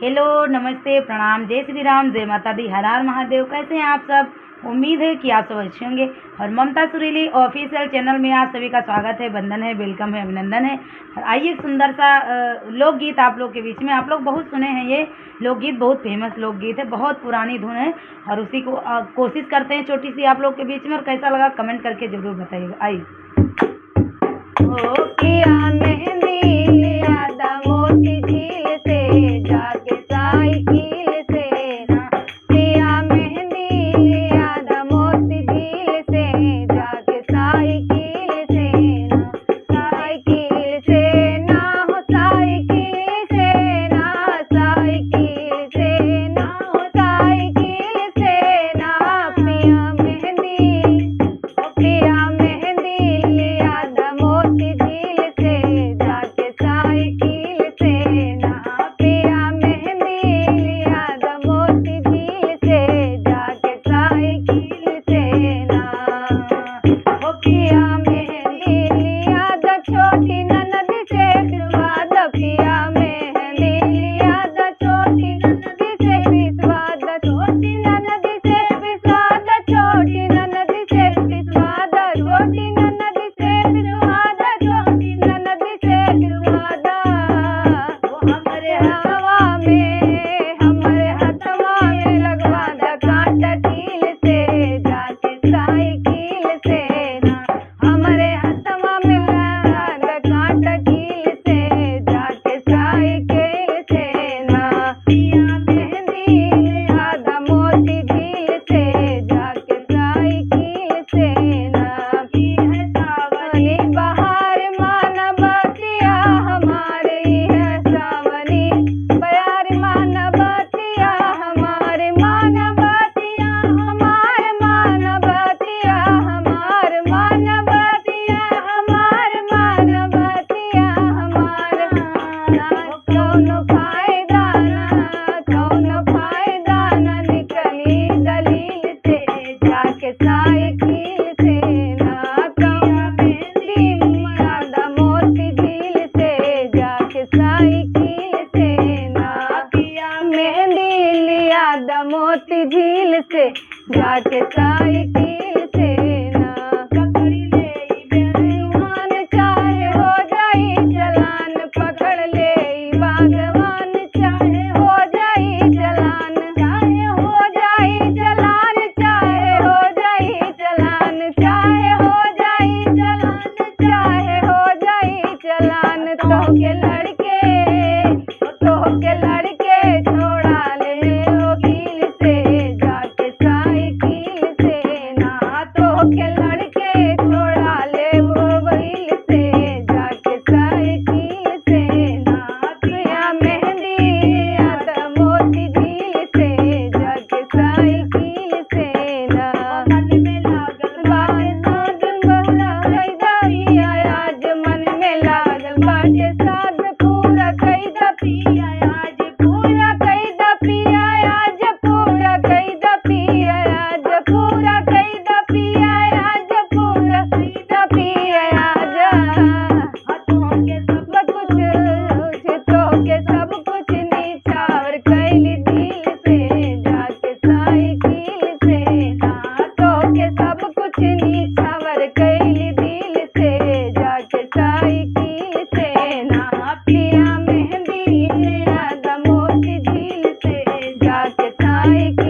Hello, नमस्ते, प्रणाम, जय श्री राम, जय माता दी, हर हर महादेव। कैसे हैं आप सब? उम्मीद है कि आप सब अच्छे होंगे। और ममता सुरीली ऑफिशियल चैनल में आप सभी का स्वागत है, वंदन है, वेलकम है, अभिनंदन है। और आइए एक सुंदर सा लोकगीत आप लोग के बीच में। आप लोग बहुत सुने हैं, ये लोकगीत बहुत फेमस लोकगीत है, बहुत पुरानी धुन है। और उसी को कोशिश करते हैं छोटी सी आप लोग के बीच में। और कैसा लगा कमेंट करके ज़रूर बताइएगा। आइए। ओ किया मेहंदी लिया दा मोती झील से जाके साइकिल से किया मेहंदी लिया दा मोती झील से जाके साइकिल से ना हो साइकिल से ना साइकिल से ना हो साइकिल से ना पिया मेहंदी लिया दा मोती झील से जाके साइकिल से ना पिया मेहंदी लिया दा मोती झील से जाके साइकिल से ना ओ पिया मेहंदी लिया दा छोटी ननद से पिसवा दा पिया मेहंदी लिया दा छोटी ननद से पिसवा दा छोटी ननद से पिसवा दा छोटी ननद से पिसवा दा छोटी ननद से पिसवा दा छोटी ननद से पिसवा दा हमरे हथवा में लगवा दा कांटा कील से जाके साइकिल से ना हमरे हथवा में लगवा दा कांटा कील से जाके साइकिल से ना पिया मेहंदी लिया दा मोती झील से जाके साइकिल से ना है सावनी बहार माना बतिया हमारे है सावनी बयार माना बतिया हमारे माना बतिया हमारे माना बतिया हमारे माना बतिया हमारे माना बतिया हमारे कौनो फायदा ना निकली दलील से जाके साइकिल से ना कौनो मेहंदी लिया दा मोती झील से जाके साइकिल से ना पिया मेहंदी लिया दा मोती झील से जाके साइकिल से ना पकड़ ले बेईमान चाहे हो जाई चलान पकड़ ले बागवान चाहे हो जाई चलान चाहे हो जाई चलान चाहे हो जाई चलान चाहे हो जाई चलान चाहे हो जाई चलान तो के लड़के छोड़ा ले वकील से जाके साइकिल से ना तो के लड़के छोड़ा ले वकील से जाके साइकिल से ना पिया मेहंदी लिया दा मोती झील से जाके साइकिल से ना मन में लागल बाटे साध पूरा कैदा पिया आज मन में लागल बाटे साध पूरा कैदा पिया आज पूरा कैदा पिया आज पूरा कैदा पिया आज पूरा कैदा पिया आज पूरा कैदा पिया आज तो के सब कुछ निछावर कैली दिल से जाके साइकिल से ना तो के सब कुछ निछावर कैली दिल से जाके साइकिल से ना पिया मेहंदी लिया दा मोती झील से जाके साइकिल